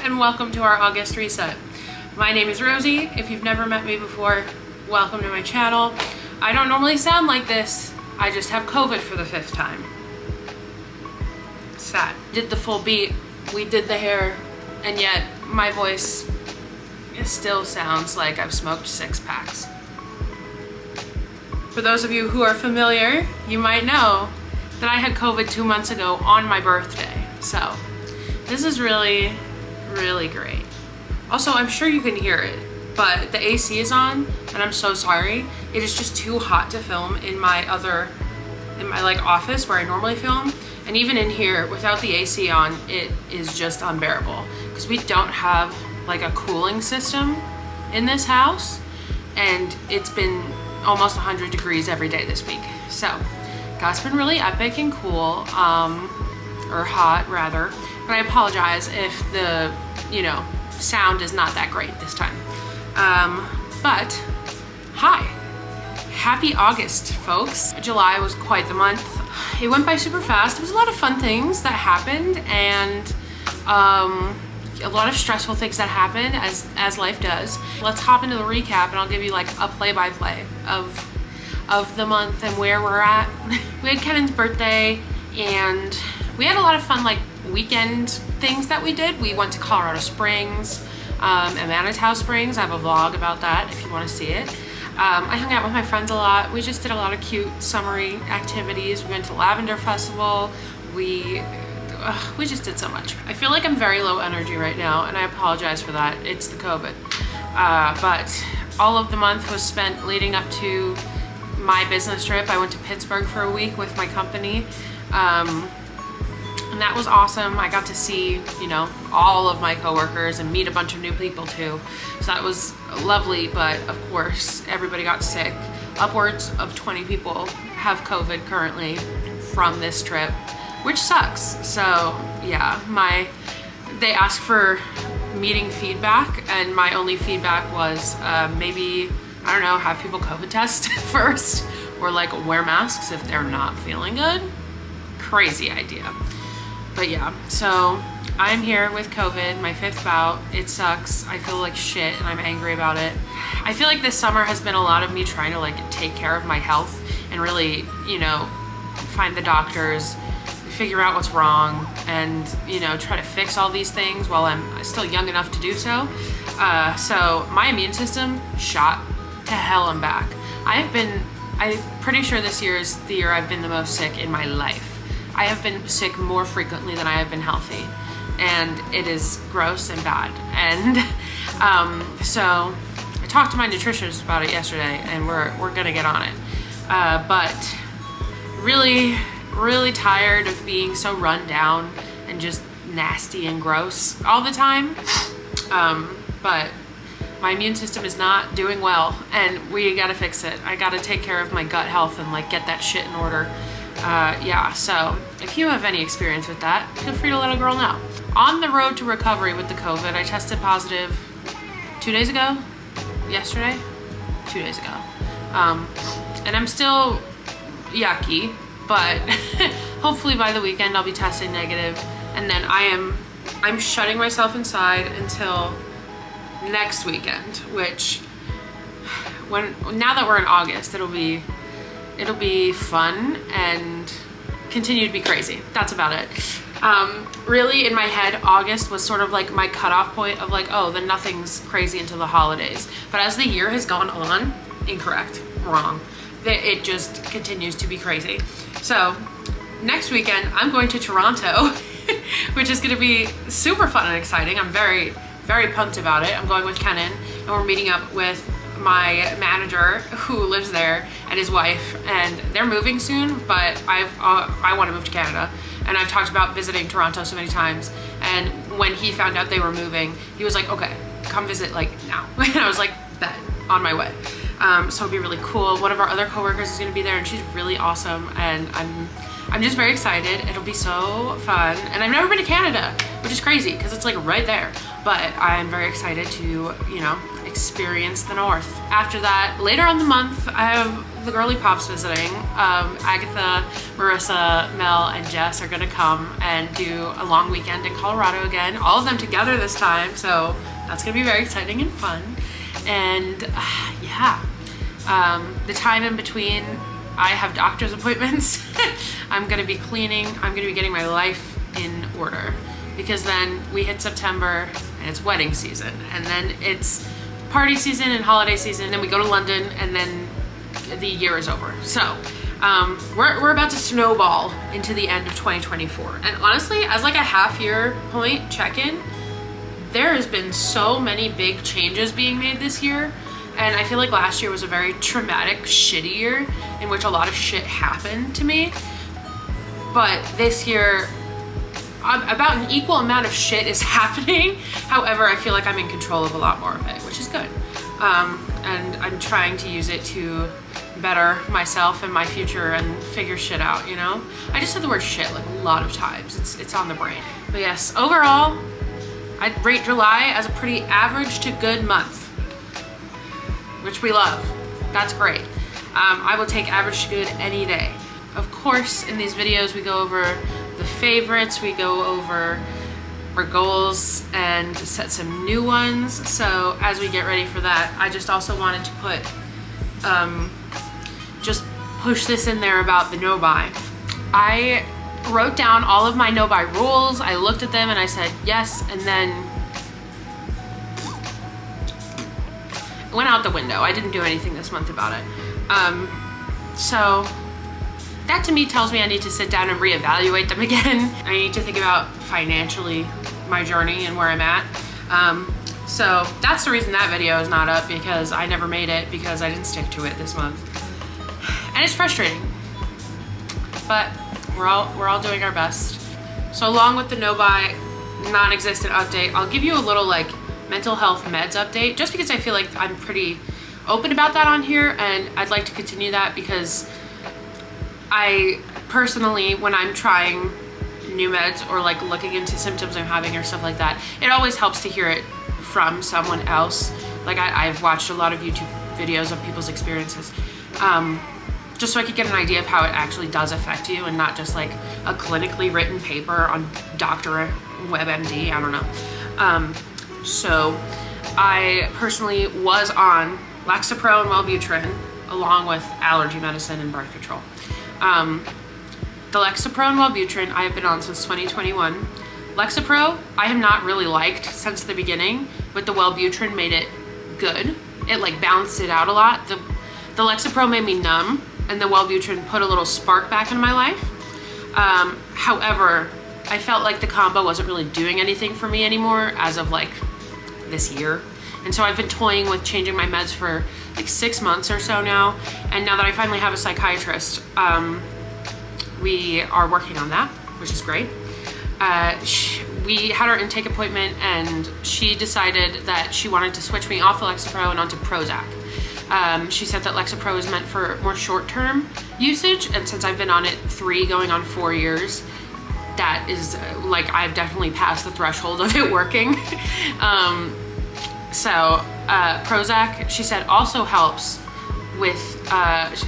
and welcome to our August reset. My name is Rosie. If you've never met me before, welcome to my channel. I don't normally sound like this. I just have COVID for the 5th time. Sad. Did the full beat, we did the hair, and yet my voice still sounds like I've smoked 6 packs. For those of you who are familiar, you might know that I had COVID 2 months ago on my birthday. So this is really, really great. Also, I'm sure you can hear it, but the AC is on and I'm so sorry. It is just too hot to film in my like office where I normally film. And even in here without the AC on, it is just unbearable because we don't have like a cooling system in this house, and it's been almost 100 degrees every day this week. So God's been really epic and cool, or hot rather, but I apologize if the, sound is not that great this time. But hi, happy August, folks. July was quite the month. It went by super fast. There was a lot of fun things that happened, and a lot of stressful things that happened, as life does. Let's hop into the recap and I'll give you like a play-by-play of the month and where we're at. We had Kennan's birthday and we had a lot of fun like weekend things that we did. We went to Colorado Springs, and Manitou Springs. I have a vlog about that if you want to see it. I hung out with my friends a lot. We just did a lot of cute summery activities. We went to Lavender Festival. We just did so much. I feel like I'm very low energy right now, and I apologize for that. It's the COVID. But all of the month was spent leading up to my business trip. I went to Pittsburgh for a week with my company, and that was awesome. I got to see, all of my coworkers and meet a bunch of new people too. So that was lovely, but of course, everybody got sick. Upwards of 20 people have COVID currently from this trip, which sucks. So yeah, they asked for meeting feedback, and my only feedback was maybe, I don't know, have people COVID test first, or like wear masks if they're not feeling good. Crazy idea. But yeah, so I'm here with COVID, my 5th bout. It sucks. I feel like shit and I'm angry about it. I feel like this summer has been a lot of me trying to like take care of my health and really, find the doctors, figure out what's wrong, and try to fix all these things while I'm still young enough to do so. So my immune system shot to hell and back. I'm pretty sure this year is the year I've been the most sick in my life. I have been sick more frequently than I have been healthy, and it is gross and bad. And so I talked to my nutritionist about it yesterday, and we're gonna get on it. But really, really tired of being so run down and just nasty and gross all the time. But my immune system is not doing well, and we gotta fix it. I gotta take care of my gut health and like get that shit in order. Yeah, so if you have any experience with that, feel free to let a girl know. On the road to recovery with the COVID, I tested positive 2 days ago? Yesterday? 2 days ago. And I'm still yucky, but hopefully by the weekend I'll be testing negative, and then I'm shutting myself inside until next weekend, which now that we're in August, it'll be fun and continue to be crazy. That's about it. Really in my head, August was sort of like my cutoff point of like, oh, then nothing's crazy until the holidays. But as the year has gone on, wrong. It just continues to be crazy. So next weekend, I'm going to Toronto, which is gonna be super fun and exciting. I'm very, very pumped about it. I'm going with Kenan, and we're meeting up with my manager who lives there and his wife, and they're moving soon, but I want to move to Canada, and I've talked about visiting Toronto so many times, and when he found out they were moving, he was like, okay, come visit like now. And I was like, bet, on my way. So it'll be really cool. One of our other coworkers is going to be there, and she's really awesome, and I'm just very excited. It'll be so fun, and I've never been to Canada, which is crazy because it's like right there, but I'm very excited to experience the North. After that, later on the month, I have the girly pops visiting. Agatha, Marissa, Mel, and Jess are gonna come and do a long weekend in Colorado again. All of them together this time, so that's gonna be very exciting and fun. And yeah, the time in between, I have doctor's appointments. I'm gonna be cleaning, I'm gonna be getting my life in order, because then we hit September and it's wedding season, and then it's party season and holiday season, and then we go to London, and then the year is over. So we're about to snowball into the end of 2024. And honestly, as like a half year point check-in, there has been so many big changes being made this year. And I feel like last year was a very traumatic, shitty year in which a lot of shit happened to me. But this year, about an equal amount of shit is happening. However, I feel like I'm in control of a lot more of it, which is good. And I'm trying to use it to better myself and my future and figure shit out, you know? I just said the word shit like a lot of times. It's on the brain. But yes, overall, I'd rate July as a pretty average to good month, which we love. That's great. I will take average to good any day. Of course, in these videos, we go over the favorites, we go over our goals and set some new ones. So as we get ready for that, I just also wanted to put, just push this in there about the no-buy. I wrote down all of my no-buy rules. I looked at them and I said yes, and then it went out the window. I didn't do anything this month about it. So that to me tells me I need to sit down and reevaluate them again. I need to think about financially my journey and where I'm at. So that's the reason that video is not up, because I never made it because I didn't stick to it this month. And it's frustrating, but we're all doing our best. So along with the no-buy non-existent update, I'll give you a little like mental health meds update, just because I feel like I'm pretty open about that on here, and I'd like to continue that because I personally, when I'm trying new meds or like looking into symptoms I'm having or stuff like that, it always helps to hear it from someone else. Like I've watched a lot of YouTube videos of people's experiences, just so I could get an idea of how it actually does affect you, and not just like a clinically written paper on Dr. WebMD, I don't know. So I personally was on Lexapro and Wellbutrin along with allergy medicine and birth control. The Lexapro and Wellbutrin I have been on since 2021. Lexapro I have not really liked since the beginning, but the Wellbutrin made it good. It like balanced it out a lot. The Lexapro made me numb, and the Wellbutrin put a little spark back in my life. However, I felt like the combo wasn't really doing anything for me anymore as of like this year. And so I've been toying with changing my meds for like 6 months or so now. And now that I finally have a psychiatrist, we are working on that, which is great. We had our intake appointment, and she decided that she wanted to switch me off the Lexapro and onto Prozac. She said that Lexapro is meant for more short-term usage, and since I've been on it 3 going on 4 years, that is like I've definitely passed the threshold of it working. Prozac, she said, also helps with,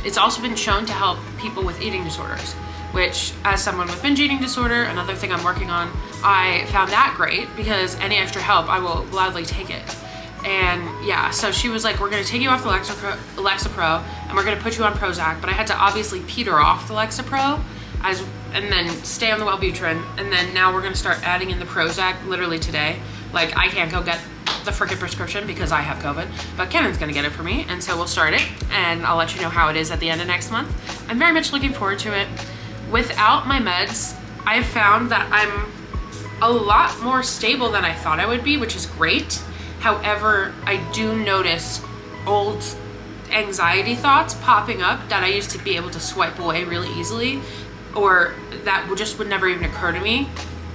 it's also been shown to help people with eating disorders, which as someone with binge eating disorder, another thing I'm working on, I found that great, because any extra help, I will gladly take it. And yeah, so she was like, we're gonna take you off the Lexapro and we're gonna put you on Prozac, but I had to obviously peter off the Lexapro and then stay on the Wellbutrin, and then now we're gonna start adding in the Prozac literally today. Like I can't go get the frickin' prescription because I have COVID, but Kennan's gonna get it for me, and so we'll start it, and I'll let you know how it is at the end of next month. I'm very much looking forward to it. Without my meds, I've found that I'm a lot more stable than I thought I would be, which is great. However, I do notice old anxiety thoughts popping up that I used to be able to swipe away really easily, or that just would never even occur to me.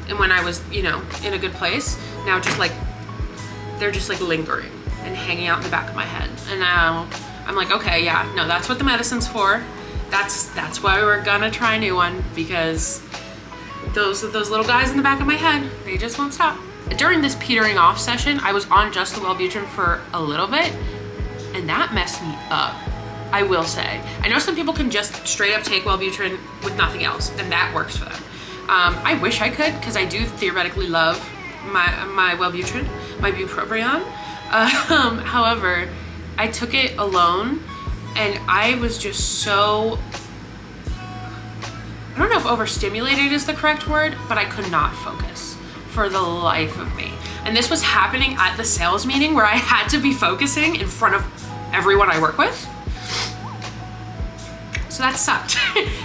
And when I was, you know, in a good place, now just like, they're just like lingering and hanging out in the back of my head. And now I'm like, okay, yeah, no, that's what the medicine's for. That's why we're gonna try a new one, because those little guys in the back of my head, they just won't stop. during this petering off session, I was on just the Wellbutrin for a little bit, and that messed me up, I will say. I know some people can just straight up take Wellbutrin with nothing else, and that works for them. I wish I could, because I do theoretically love my Wellbutrin, my bupropion. However, I took it alone, and I was just so, I don't know if overstimulated is the correct word, but I could not focus for the life of me. And this was happening at the sales meeting where I had to be focusing in front of everyone I work with. So that sucked.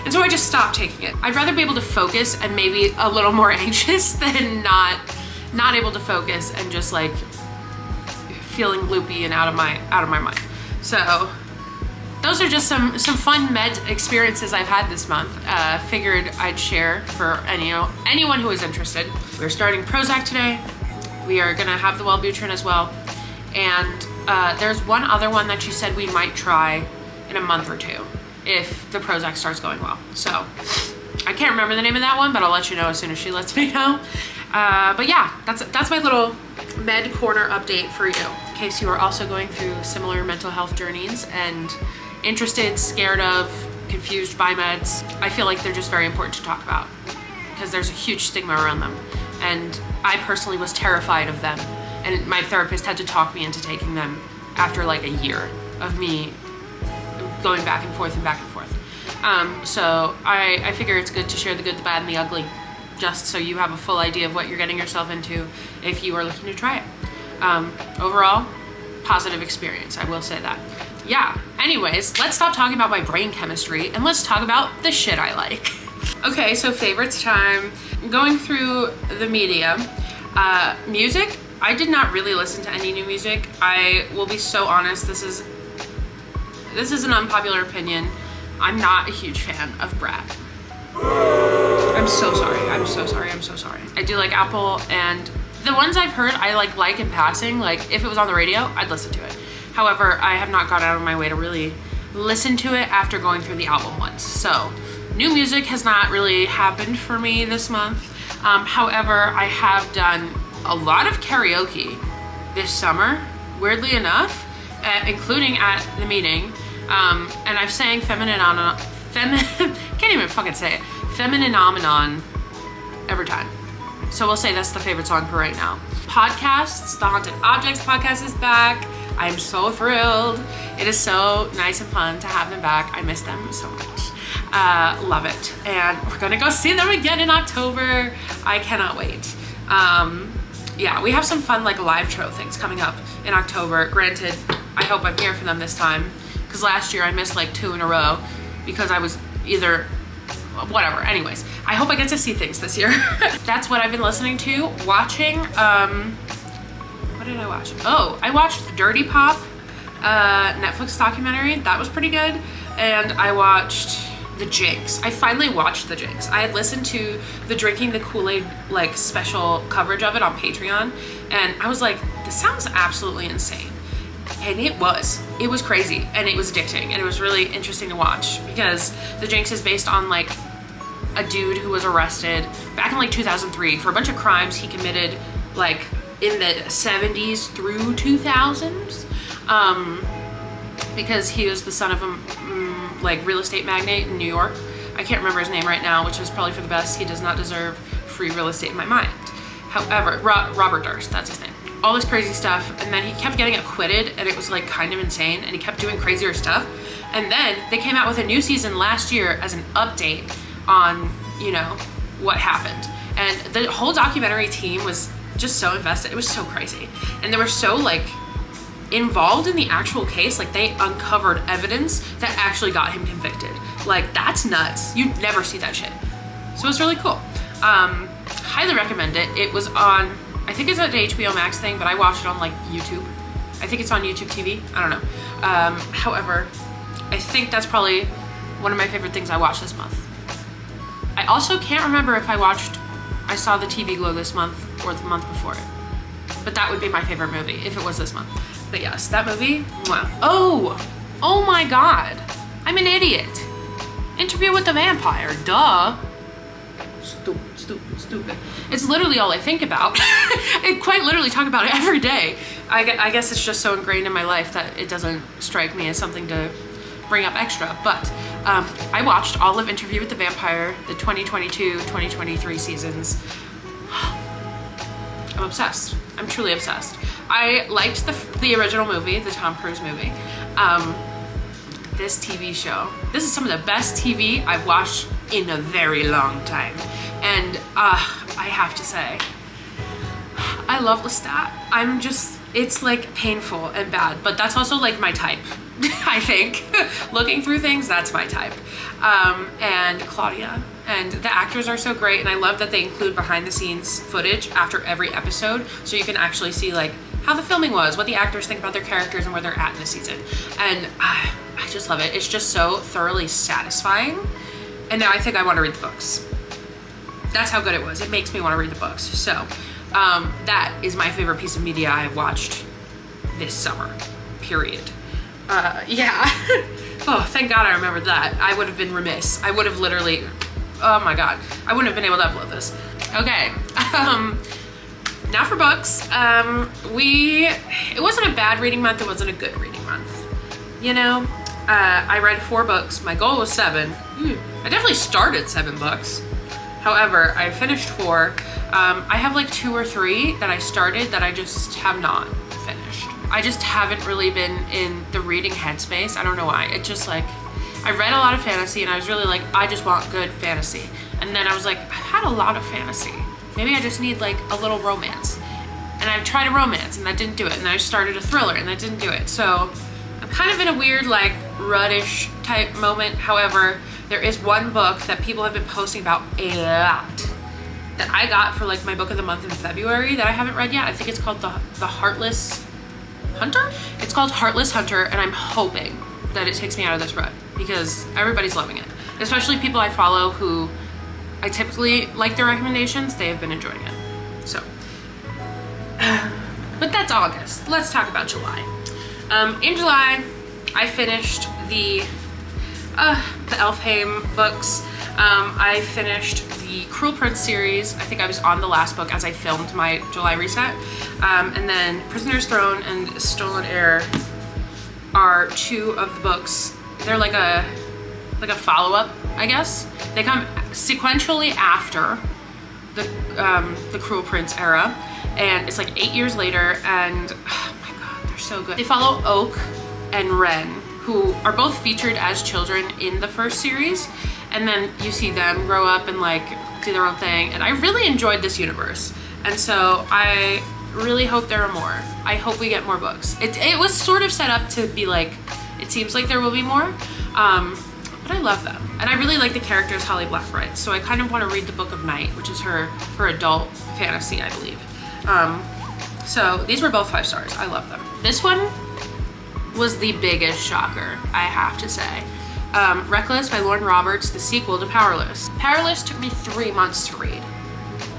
And so I just stopped taking it. I'd rather be able to focus and maybe a little more anxious than not able to focus and just like feeling loopy and out of my mind. So those are just some fun med experiences I've had this month. Figured I'd share for anyone who is interested. We're starting Prozac today. We are gonna have the Wellbutrin as well. And there's one other one that she said we might try in a month or two if the Prozac starts going well. So I can't remember the name of that one, but I'll let you know as soon as she lets me know. But yeah, that's my little med corner update for you, in case you are also going through similar mental health journeys and interested, scared of, confused by meds. I feel like they're just very important to talk about because there's a huge stigma around them. And I personally was terrified of them. And my therapist had to talk me into taking them after like a year of me going back and forth and back and forth. So I figure it's good to share the good, the bad, and the ugly, just so you have a full idea of what you're getting yourself into if you are looking to try it. Overall, positive experience, I will say that. Yeah, anyways, let's stop talking about my brain chemistry and let's talk about the shit I like. Okay, so favorites time. Going through the media. Music, I did not really listen to any new music. I will be so honest, this is an unpopular opinion. I'm not a huge fan of Brad. I'm so sorry. I do like Apple, and the ones I've heard I like in passing. Like if it was on the radio, I'd listen to it. However, I have not gone out of my way to really listen to it after going through the album once. So new music has not really happened for me this month. However, I have done a lot of karaoke this summer, weirdly enough, including at the meeting. And I've sang can't even fucking say it. Femininomenon every time. So we'll say that's the favorite song for right now. Podcasts, the Haunted Objects podcast is back. I'm so thrilled. It is so nice and fun to have them back. I miss them so much. Love it. And we're gonna go see them again in October. I cannot wait. Yeah, we have some fun like live show things coming up in October. Granted, I hope I'm here for them this time, because last year I missed like 2 in a row because I was either whatever. Anyways, I hope I get to see things this year. That's what I've been listening to. Watching, what did I watch? Oh, I watched the Dirty Pop Netflix documentary. That was pretty good. And I watched The Jinx. I finally watched The Jinx. I had listened to the Drinking the Kool-Aid like special coverage of it on Patreon, and I was like, this sounds absolutely insane. And it was crazy, and it was addicting, and it was really interesting to watch because The Jinx is based on like a dude who was arrested back in like 2003 for a bunch of crimes he committed like in the 70s through 2000s, because he was the son of a like real estate magnate in New York. I can't remember his name right now, which is probably for the best. He does not deserve free real estate in my mind. However, Robert Durst, that's his name. All this crazy stuff, and then he kept getting acquitted, and it was like kind of insane, and he kept doing crazier stuff. And then they came out with a new season last year as an update on, you know, what happened. And the whole documentary team was just so invested. It was so crazy. And they were so like involved in the actual case. Like they uncovered evidence that actually got him convicted. Like that's nuts. You never see that shit. So it's really cool. Highly recommend it. It was on, I think it's an HBO Max thing, but I watched it on like YouTube. I think it's on YouTube TV. I don't know. However, I think that's probably one of my favorite things I watched this month. I also can't remember if I saw the TV Glow this month or the month before it. But that would be my favorite movie if it was this month. But yes, that movie, wow. Oh my God. I'm an idiot. Interview with the Vampire, duh. stupid. It's literally all I think about. I quite literally talk about it every day. I guess it's just so ingrained in my life that it doesn't strike me as something to bring up extra. But I watched all of Interview with the Vampire, the 2022-2023 seasons. I'm obsessed. I'm truly obsessed. I liked the original movie, the Tom Cruise movie. This TV show, this is some of the best TV I've watched in a very long time. And I have to say, I love Lestat. It's like painful and bad, but that's also like my type, I think. Looking through things, that's my type. And Claudia, and the actors are so great, and I love that they include behind the scenes footage after every episode, so you can actually see like how the filming was, what the actors think about their characters and where they're at in the season. And I just love it. It's just so thoroughly satisfying. And now I think I want to read the books. That's how good it was. It makes me want to read the books. So that is my favorite piece of media I have watched this summer, period. Yeah. Oh, thank God I remembered that. I would have been remiss. I would have literally, oh my God, I wouldn't have been able to upload this. Okay. Now for books. It wasn't a bad reading month. It wasn't a good reading month. You know, I read 4 books. My goal was 7. I definitely started 7 books. However, I finished 4. I have like 2 or 3 that I started that I just have not finished. I just haven't really been in the reading headspace. I don't know why. It just like, I read a lot of fantasy and I was really like, I just want good fantasy. And then I was like, I've had a lot of fantasy. Maybe I just need like a little romance. And I've tried a romance and that didn't do it. And I started a thriller and that didn't do it. So I'm kind of in a weird like ruddish type moment. However, there is one book that people have been posting about a lot that I got for like my book of the month in February that I haven't read yet. I think it's called The Heartless Hunter? It's called Heartless Hunter, and I'm hoping that it takes me out of this rut because everybody's loving it. Especially people I follow who I typically like their recommendations. They have been enjoying it. So, but that's August. Let's talk about July. In July, I finished the Elfheim books. I finished the Cruel Prince series. I think I was on the last book as I filmed my July reset. And then Prisoner's Throne and Stolen Heir are 2 of the books. They're like a follow-up, I guess. They come sequentially after the Cruel Prince era, and it's like 8 years later, and oh my God, they're so good. They follow Oak and Ren, who are both featured as children in the first series, and then you see them grow up and like do their own thing, and I really enjoyed this universe, and so I really hope there are more. I hope we get more books. It was sort of set up to be like, it seems like there will be more, but I love them. And I really like the characters Holly Black writes, so I kind of want to read the Book of Night, which is her adult fantasy, I believe. So these were both 5 stars. I love them. This one was the biggest shocker, I have to say. Reckless by Lauren Roberts, the sequel to Powerless. Powerless took me 3 months to read.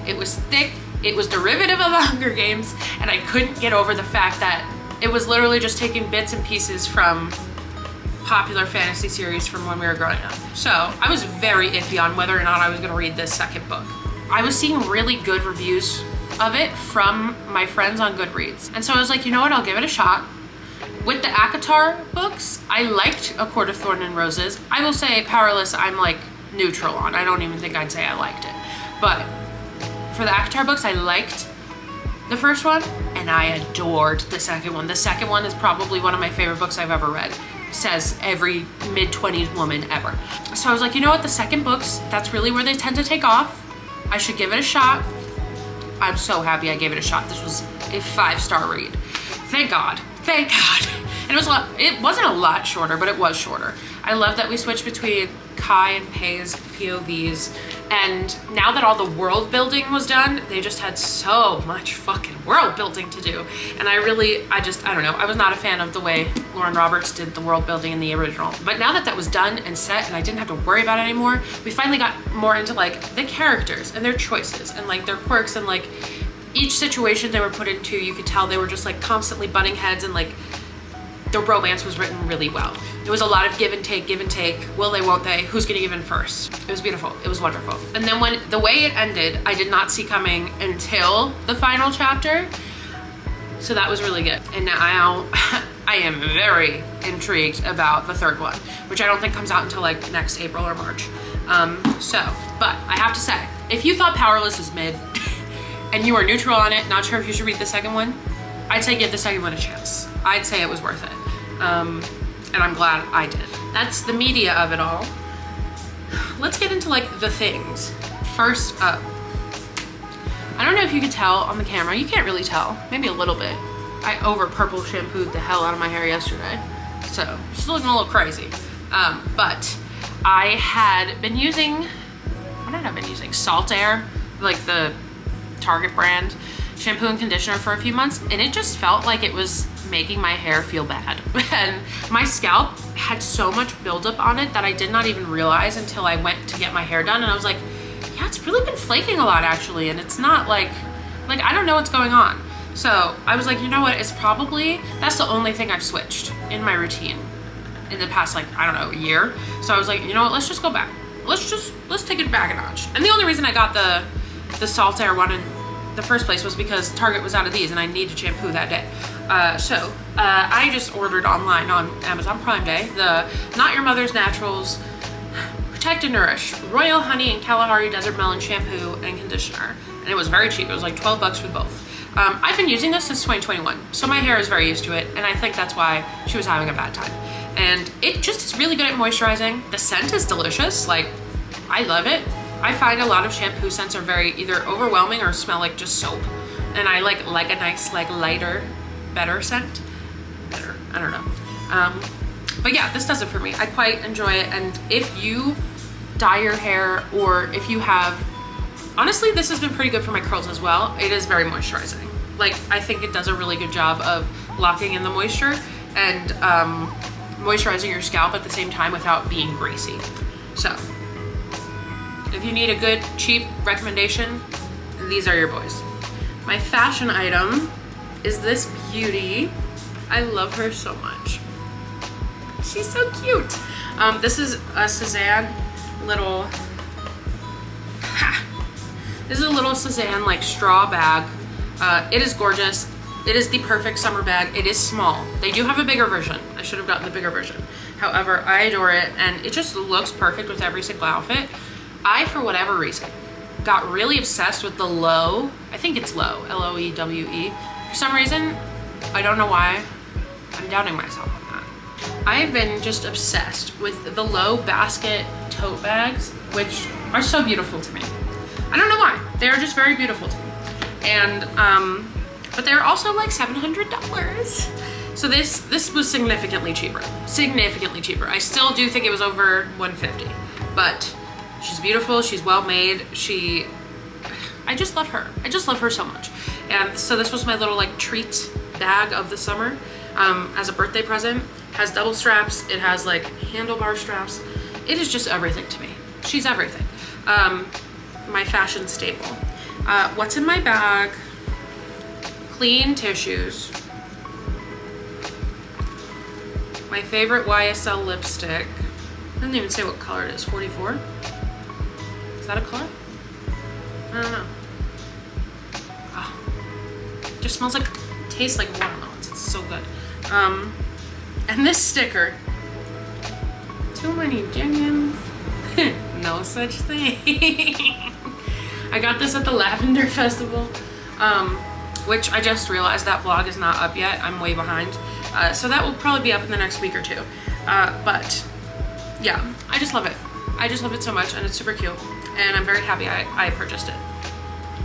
It was thick, it was derivative of the Hunger Games, and I couldn't get over the fact that it was literally just taking bits and pieces from popular fantasy series from when we were growing up. So I was very iffy on whether or not I was gonna read this second book. I was seeing really good reviews of it from my friends on Goodreads. And so I was like, you know what, I'll give it a shot. With the ACOTAR books, I liked A Court of Thorn and Roses. I will say Powerless, I'm like neutral on. I don't even think I'd say I liked it. But for the ACOTAR books, I liked the first one and I adored the second one. The second one is probably one of my favorite books I've ever read. Says every mid-20s woman ever. So I was like, you know what, the second books, that's really where they tend to take off. I should give it a shot. I'm so happy I gave it a shot. This was a 5-star read. Thank God. Thank God. And it wasn't a lot shorter, but it was shorter. I love that we switched between Kai and Pei's POVs. And now that all the world building was done, they just had so much fucking world building to do. And I don't know. I was not a fan of the way Lauren Roberts did the world building in the original. But now that that was done and set and I didn't have to worry about it anymore, we finally got more into like the characters and their choices and like their quirks, and like each situation they were put into, you could tell they were just like constantly butting heads, and like the romance was written really well. It was a lot of give and take, give and take. Will they, won't they? Who's gonna give in first? It was beautiful, it was wonderful. And then when the way it ended, I did not see coming until the final chapter. So that was really good. And now I am very intrigued about the third one, which I don't think comes out until like next April or March. But I have to say, if you thought Powerless was mid and you are neutral on it, not sure if you should read the second one, I'd say give the second one a chance. I'd say it was worth it. And I'm glad I did. That's the media of it all. Let's get into like the things. First up, I don't know if you could tell on the camera. You can't really tell, maybe a little bit. I over purple shampooed the hell out of my hair yesterday. So it's looking a little crazy. But I had been using, what had I been using? Salt Air, like the Target brand shampoo and conditioner for a few months, and it just felt like it was making my hair feel bad. And my scalp had so much buildup on it that I did not even realize until I went to get my hair done, and I was like, yeah, it's really been flaking a lot actually, and it's not like I don't know what's going on. So I was like, you know what, it's probably, that's the only thing I've switched in my routine in the past, like, I don't know, a year. So I was like, you know what, let's just go back. Let's take it back a notch. And the only reason I got the Salt Air one in the first place was because Target was out of these and I needed shampoo that day. I just ordered online on Amazon Prime Day the Not Your Mother's Naturals Protect and Nourish Royal Honey and Kalahari Desert Melon Shampoo and Conditioner. And it was very cheap. It was like 12 bucks for both. I've been using this since 2021, so my hair is very used to it, and I think that's why she was having a bad time. And it just is really good at moisturizing. The scent is delicious. Like, I love it. I find a lot of shampoo scents are very either overwhelming or smell like just soap. And I like a nice, like, lighter, better scent. Better, I don't know. But yeah, this does it for me. I quite enjoy it. And if you dye your hair, or if you have, honestly, this has been pretty good for my curls as well. It is very moisturizing. Like, I think it does a really good job of locking in the moisture and moisturizing your scalp at the same time without being greasy. So, if you need a good, cheap recommendation, these are your boys. My fashion item is this beauty. I love her so much. She's so cute. This is a Suzanne little, this is a little Suzanne like straw bag. It is gorgeous. It is the perfect summer bag. It is small. They do have a bigger version. I should have gotten the bigger version. However, I adore it, and it just looks perfect with every single outfit. I, for whatever reason, got really obsessed with the Lowe. I think it's Lowe, L-O-E-W-E. For some reason, I don't know why, I'm doubting myself on that. I've been just obsessed with the Lowe basket tote bags, which are so beautiful to me. I don't know why. They're just very beautiful to me. And, but they're also like $700. So this was significantly cheaper. Significantly cheaper. I still do think it was over $150, but she's beautiful, she's well made, I just love her. I just love her so much. And so this was my little like treat bag of the summer as a birthday present. Has double straps, it has like handlebar straps. It is just everything to me. She's everything. My fashion staple. What's in my bag? Clean tissues. My favorite YSL lipstick. I didn't even say what color it is, 44? Is that a color? I don't know. Oh, just smells like, tastes like watermelons. It's so good. And this sticker. Too many Jennings. No such thing. I got this at the Lavender Festival, which I just realized that vlog is not up yet. I'm way behind. So that will probably be up in the next week or two. But yeah, I just love it. I just love it so much, and it's super cute. And I'm very happy I purchased it.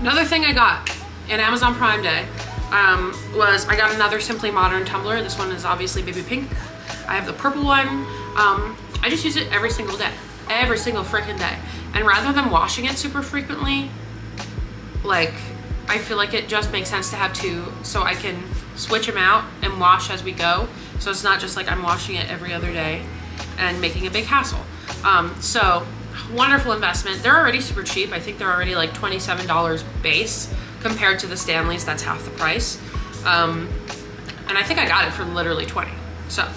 Another thing I got in Amazon Prime Day was I got another Simply Modern tumbler. This one is obviously baby pink. I have the purple one. I just use it every single day. Every single freaking day. And rather than washing it super frequently, like, I feel like it just makes sense to have two so I can switch them out and wash as we go. So it's not just like I'm washing it every other day and making a big hassle. So wonderful investment. They're already super cheap. I think they're already like $27 base compared to the Stanleys. That's half the price. And I think I got it for literally 20. So,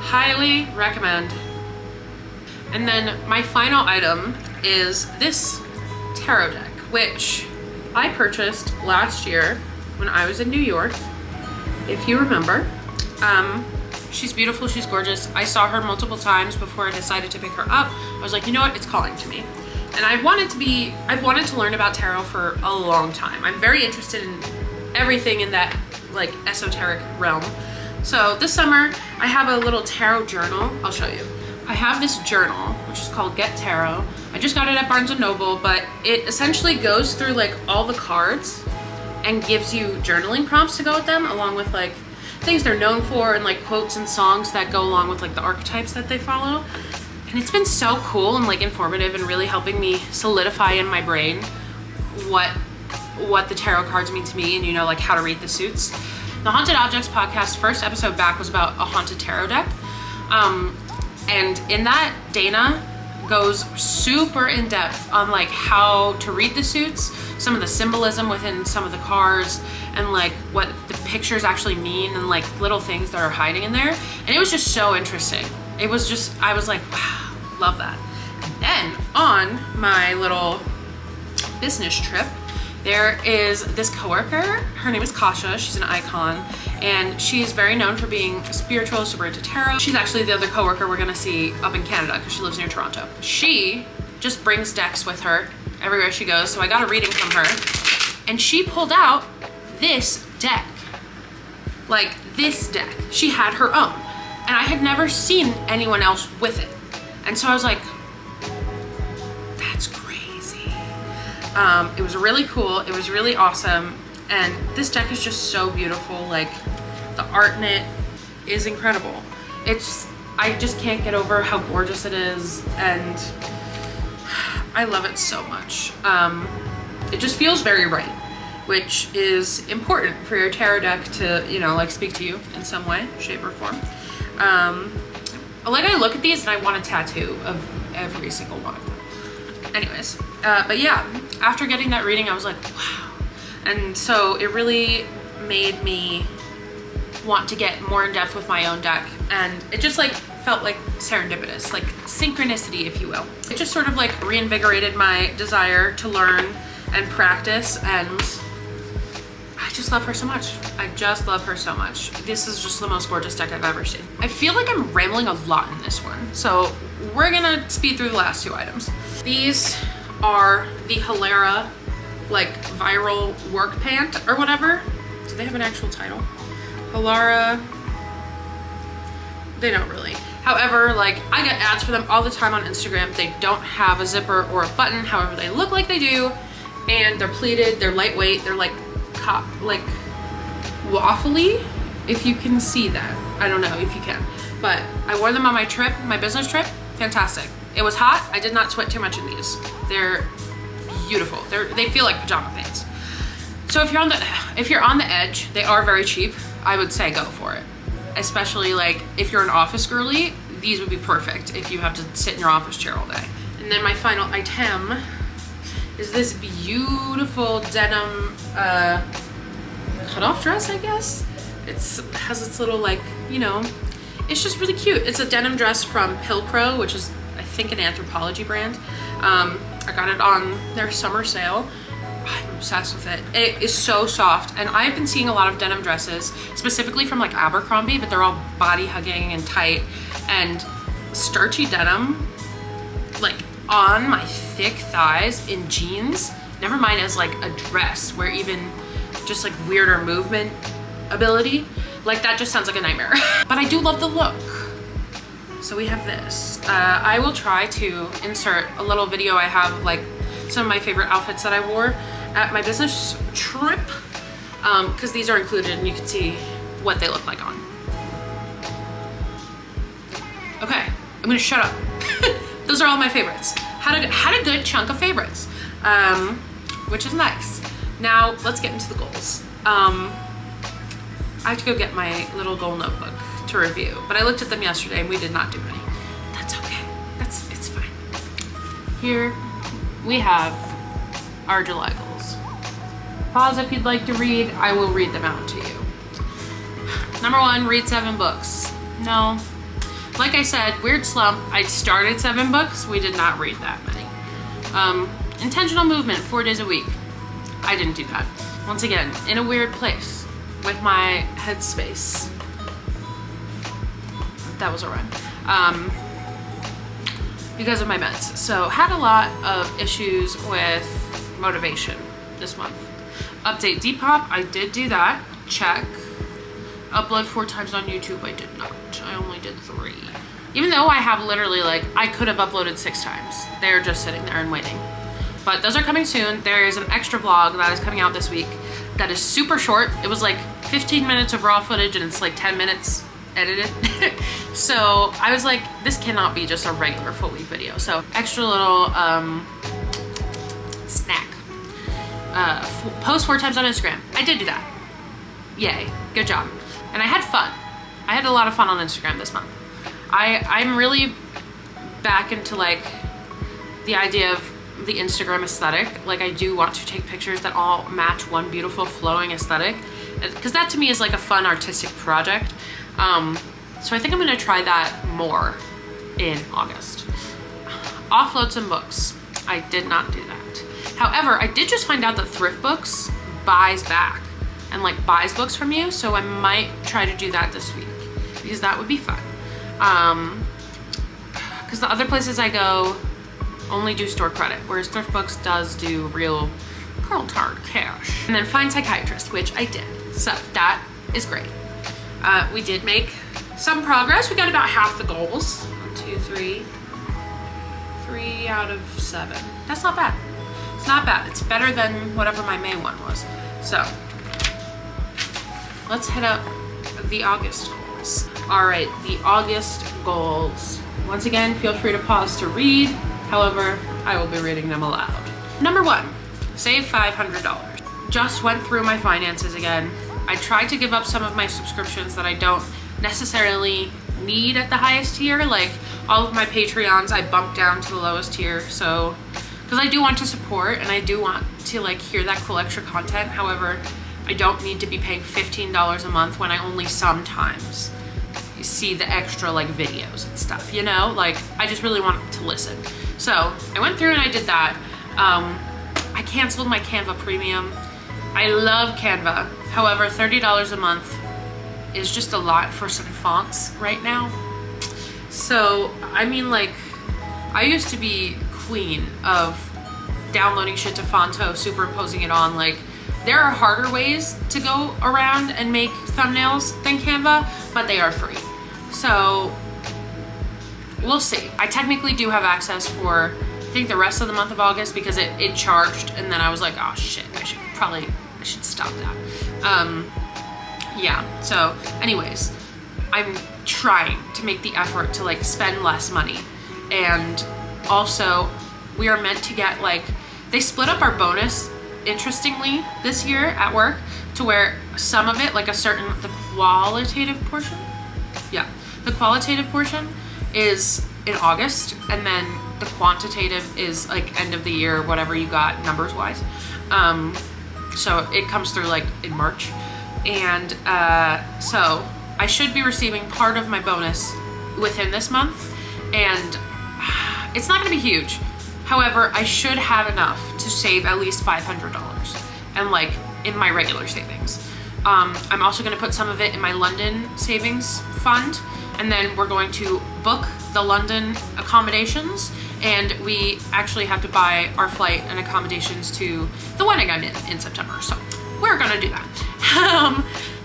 highly recommend. And then my final item is this tarot deck, which I purchased last year when I was in New York, if you remember. She's beautiful, she's gorgeous. I saw her multiple times before I decided to pick her up. I was like, you know what, it's calling to me. And I've wanted to learn about tarot for a long time. I'm very interested in everything in that like esoteric realm. So this summer, I have a little tarot journal. I'll show you. I have this journal, which is called Get Tarot. I just got it at Barnes & Noble, but it essentially goes through like all the cards and gives you journaling prompts to go with them, along with like things they're known for and like quotes and songs that go along with like the archetypes that they follow. And it's been so cool and like informative and really helping me solidify in my brain what the tarot cards mean to me, and you know, like how to read the suits. The Haunted Objects podcast first episode back was about a haunted tarot deck. And in that, Dana goes super in depth on like how to read the suits, some of the symbolism within some of the cards, and like what the pictures actually mean, and like little things that are hiding in there. And it was just so interesting. It was just, I was like, wow, love that. And then on my little business trip, there is this coworker. Her name is Kasha. She's an icon, and she's very known for being spiritual, super into tarot. She's actually the other coworker we're gonna see up in Canada because she lives near Toronto. She just brings decks with her everywhere she goes, so I got a reading from her, and she pulled out this deck. Like this deck. She had her own, and I had never seen anyone else with it. And so I was like, that's crazy. It was really cool. It was really awesome. And this deck is just so beautiful. Like the art in it is incredible. I just can't get over how gorgeous it is. And I love it so much. It just feels very right, which is important for your tarot deck to, you know, like speak to you in some way, shape or form. Like I look at these and I want a tattoo of every single one of them. Anyways, but yeah, after getting that reading, I was like, wow. And so it really made me want to get more in depth with my own deck. And it just like felt like serendipitous, like synchronicity, if you will. It just sort of like reinvigorated my desire to learn and practice. And I just love her so much. I just love her so much. This is just the most gorgeous deck I've ever seen. I feel like I'm rambling a lot in this one, so we're gonna speed through the last two items. These are the Hilera like viral work pant or whatever. Do they have an actual title? Hilera, they don't really. However, like I get ads for them all the time on Instagram. They don't have a zipper or a button, however they look like they do, and they're pleated, they're lightweight, they're like waffly, if you can see that. I don't know if you can, but I wore them on my trip, my business trip. Fantastic. It was hot. I did not sweat too much in these. They're beautiful. They feel like pajama pants. So if you're on the edge, they are very cheap. I would say go for it. Especially like if you're an office girly, these would be perfect if you have to sit in your office chair all day. And then my final item is this beautiful denim cutoff dress, I guess. It has its little like, you know, it's just really cute. It's a denim dress from Pilcrow, which is I think an Anthropologie brand. I got it on their summer sale. I'm obsessed with it. It is so soft, and I've been seeing a lot of denim dresses, specifically from like Abercrombie, but they're all body hugging and tight and starchy denim, like on my thick thighs in jeans. Never mind as like a dress where even just like weirder movement ability, like that just sounds like a nightmare. But I do love the look. So we have this. I will try to insert a little video I have of like some of my favorite outfits that I wore at my business trip, because these are included and you can see what they look like on. Okay, I'm gonna shut up. Those are all my favorites. Had a good chunk of favorites, which is nice. Now let's get into the goals. I have to go get my little goal notebook to review, but I looked at them yesterday and we did not do any. That's okay. It's fine. Here we have our July goals. Pause if you'd like to read. I will read them out to you. Number 1, read 7 books. No. Like I said, weird slump. I started 7 books. We did not read that many. Intentional movement, 4 days a week. I didn't do that. Once again, in a weird place with my headspace. That was a run. Because of my meds. So had a lot of issues with motivation this month. Update Depop, I did do that. Check. Upload 4 times on YouTube, I did not. I only did 3. Even though I have literally like, I could have uploaded 6 times. They're just sitting there and waiting. But those are coming soon. There is an extra vlog that is coming out this week that is super short. It was like 15 minutes of raw footage and it's like 10 minutes edited. So I was like, this cannot be just a regular full week video. So extra little snack. Post 4 times on Instagram. I did do that. Yay, good job. And I had fun. I had a lot of fun on Instagram this month. I'm really back into like the idea of the Instagram aesthetic. Like I do want to take pictures that all match one beautiful flowing aesthetic, because that to me is like a fun artistic project. So I think I'm gonna try that more in August. Offload some books. I did not do that. However, I did just find out that Thrift Books buys back and like buys books from you, so I might try to do that this week because that would be fun. Because the other places I go only do store credit, whereas Thrift Books does do real cold hard cash. And then find psychiatrist, which I did, so that is great. We did make some progress. We got about half the goals. 1, 2, 3. 3 out of 7. That's not bad. It's not bad. It's better than whatever my May one was. So let's hit up the August goals. All right, the August goals. Once again, feel free to pause to read. However, I will be reading them aloud. Number 1, save $500. Just went through my finances again. I tried to give up some of my subscriptions that I don't necessarily need at the highest tier. Like all of my Patreons, I bumped down to the lowest tier. So, because I do want to support and I do want to like hear that cool extra content. However, I don't need to be paying $15 a month when I only sometimes see the extra like videos and stuff, you know? Like I just really want to listen. So I went through and I did that. I canceled my Canva premium. I love Canva. However, $30 a month is just a lot for some fonts right now. So, I mean, like, I used to be queen of downloading shit to Fonto, superimposing it on. Like, there are harder ways to go around and make thumbnails than Canva, but they are free. So, we'll see. I technically do have access for, I think, the rest of the month of August because it charged, and then I was like, oh shit, I should stop that. Yeah, so anyways, I'm trying to make the effort to like spend less money. And also we are meant to get like, they split up our bonus interestingly this year at work to where some of it, like the qualitative portion, yeah, the qualitative portion is in August, and then the quantitative is like end of the year, whatever you got numbers wise. So it comes through like in March. And so I should be receiving part of my bonus within this month, and it's not gonna be huge. However, I should have enough to save at least $500 and like in my regular savings. I'm also gonna put some of it in my London savings fund, and then we're going to book the London accommodations, and we actually have to buy our flight and accommodations to the wedding I'm in September. So we're gonna do that.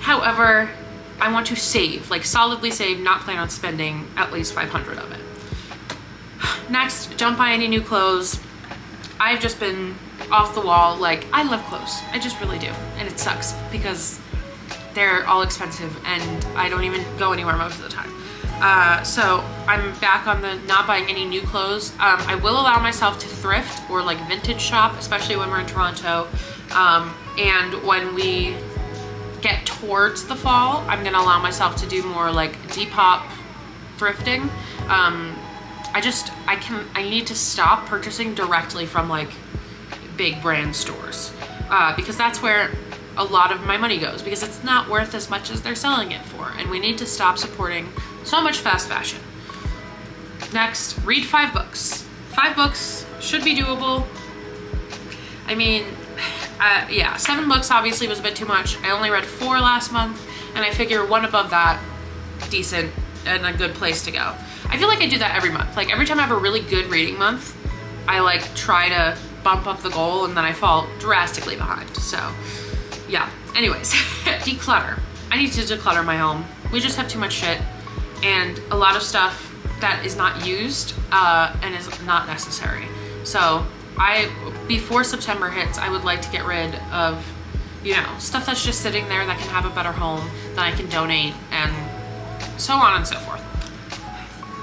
However, I want to save, like solidly save, not plan on spending at least 500 of it. Next, don't buy any new clothes. I've just been off the wall. Like, I love clothes. I just really do. And it sucks because they're all expensive and I don't even go anywhere most of the time. So I'm back on the not buying any new clothes. I will allow myself to thrift or like vintage shop, especially when we're in Toronto. And when we get towards the fall, I'm gonna allow myself to do more like depop thrifting. I need to stop purchasing directly from like big brand stores, because that's where a lot of my money goes, because it's not worth as much as they're selling it for, and we need to stop supporting so much fast fashion. Next, read 5 books. 5 books should be doable. I mean, yeah, 7 books obviously was a bit too much. I only read 4 last month, and I figure 1 above that, decent and a good place to go. I feel like I do that every month. Like every time I have a really good reading month, I like try to bump up the goal, and then I fall drastically behind. So yeah, anyways, declutter. I need to declutter my home. We just have too much shit and a lot of stuff that is not used and is not necessary. So before September hits, I would like to get rid of, you know, stuff that's just sitting there that can have a better home, that I can donate, and so on and so forth.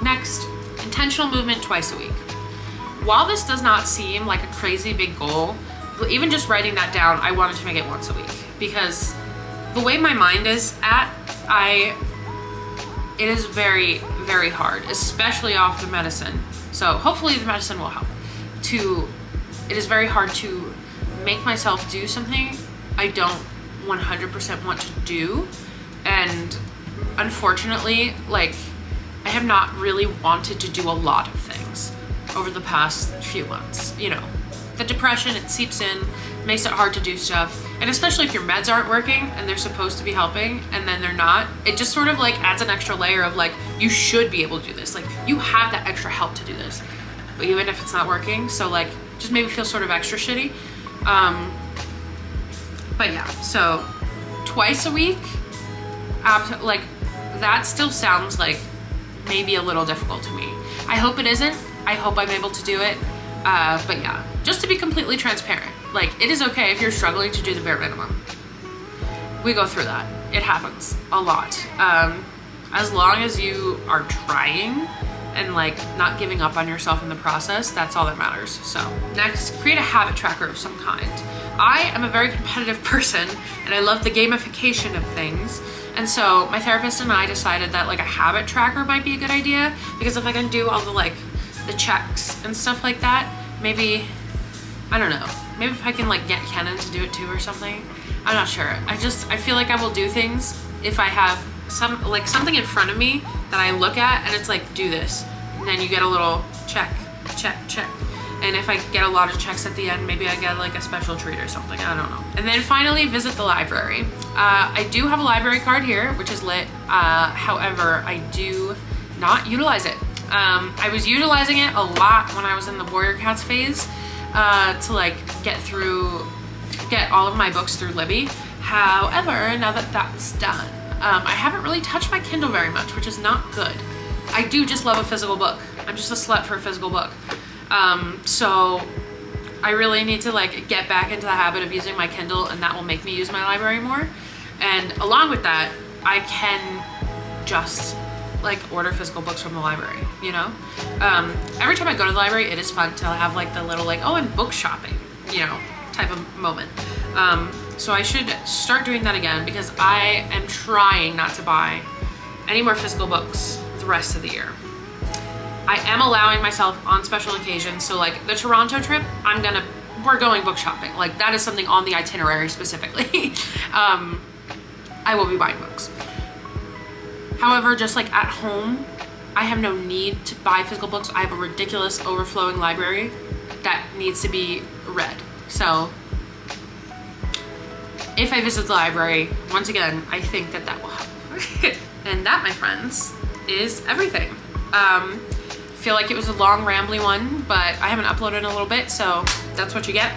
Next, intentional movement twice a week. While this does not seem like a crazy big goal, even just writing that down, I wanted to make it once a week, because the way my mind is at, it is very, very hard, especially off the medicine. So hopefully the medicine will help. It is very hard to make myself do something I don't 100% want to do. And unfortunately, like, I have not really wanted to do a lot of things over the past few months. You know, the depression, it seeps in, makes it hard to do stuff. And especially if your meds aren't working and they're supposed to be helping and then they're not, it just sort of like adds an extra layer of like, you should be able to do this. Like, you have that extra help to do this, but even if it's not working, so like, just maybe feel sort of extra shitty. But yeah, so twice a week, like, that still sounds like maybe a little difficult to me. I hope it isn't. I hope I'm able to do it. But yeah, just to be completely transparent, like, it is okay if you're struggling to do the bare minimum. We go through that. It happens a lot. As long as you are trying and like not giving up on yourself in the process, that's all that matters. So next, create a habit tracker of some kind. I am a very competitive person and I love the gamification of things. And so my therapist and I decided that like a habit tracker might be a good idea, because if I can do all the like the checks and stuff like that, maybe, I don't know, maybe if I can like get Kenan to do it too or something. I'm not sure. I feel like I will do things if I have something in front of me that I look at and it's like, do this. And then you get a little check, check, check. And if I get a lot of checks at the end, maybe I get like a special treat or something, I don't know. And then finally, visit the library. I do have a library card here, which is lit. However, I do not utilize it. I was utilizing it a lot when I was in the Warrior Cats phase to like get all of my books through Libby. However, now that that's done, I haven't really touched my Kindle very much, which is not good. I do just love a physical book. I'm just a slut for a physical book. So I really need to like get back into the habit of using my Kindle, and that will make me use my library more. And along with that, I can just like order physical books from the library, you know? Every time I go to the library, it is fun to have like the little like, oh, I'm book shopping, you know, type of moment. So I should start doing that again, because I am trying not to buy any more physical books the rest of the year. I am allowing myself on special occasions. So like the Toronto trip, we're going book shopping. Like that is something on the itinerary specifically. I will be buying books. However, just like at home, I have no need to buy physical books. I have a ridiculous overflowing library that needs to be read. So if I visit the library, once again, I think that will help. And that, my friends, is everything. Feel like it was a long rambly one, but I haven't uploaded in a little bit, so that's what you get.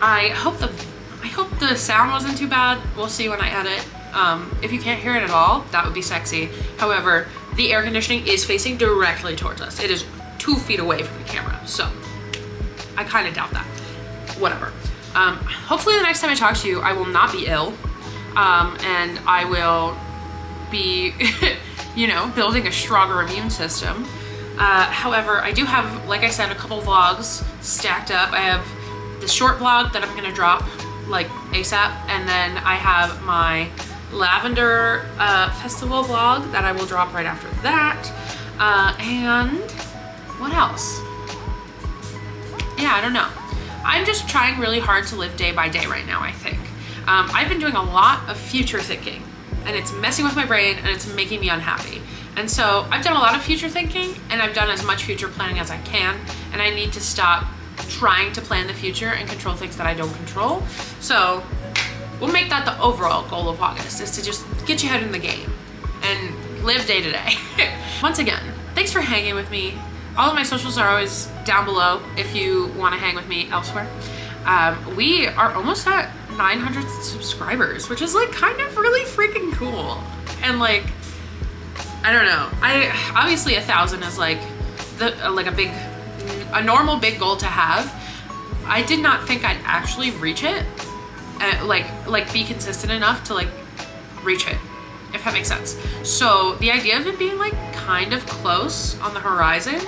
I hope the sound wasn't too bad. We'll see when I edit. If you can't hear it at all, that would be sexy. However, the air conditioning is facing directly towards us. It is 2 feet away from the camera, so I kind of doubt that. Whatever. Hopefully the next time I talk to you, I will not be ill, and I will be, you know, building a stronger immune system. However, I do have, like I said, a couple vlogs stacked up. I have the short vlog that I'm gonna drop like ASAP, and then I have my lavender festival vlog that I will drop right after that. And what else? Yeah, I don't know. I'm just trying really hard to live day by day right now, I think. I've been doing a lot of future thinking, and it's messing with my brain and it's making me unhappy. And so I've done a lot of future thinking, and I've done as much future planning as I can, and I need to stop trying to plan the future and control things that I don't control. So we'll make that the overall goal of August, is to just get your head in the game and live day to day. Once again, thanks for hanging with me. All of my socials are always down below if you want to hang with me elsewhere. We are almost at 900 subscribers, which is like kind of really freaking cool. And like, I don't know, obviously 1,000 is like a normal big goal to have. I did not think I'd actually reach it, like be consistent enough to like reach it, if that makes sense. So the idea of it being like kind of close on the horizon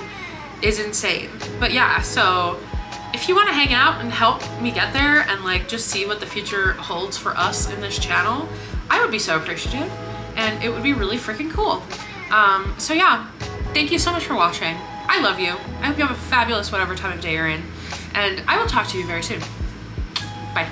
is insane. But yeah, so if you want to hang out and help me get there and like just see what the future holds for us in this channel, I would be so appreciative, and it would be really freaking cool. So yeah, thank you so much for watching. I love you. I hope you have a fabulous whatever time of day you're in, and I will talk to you very soon. Bye.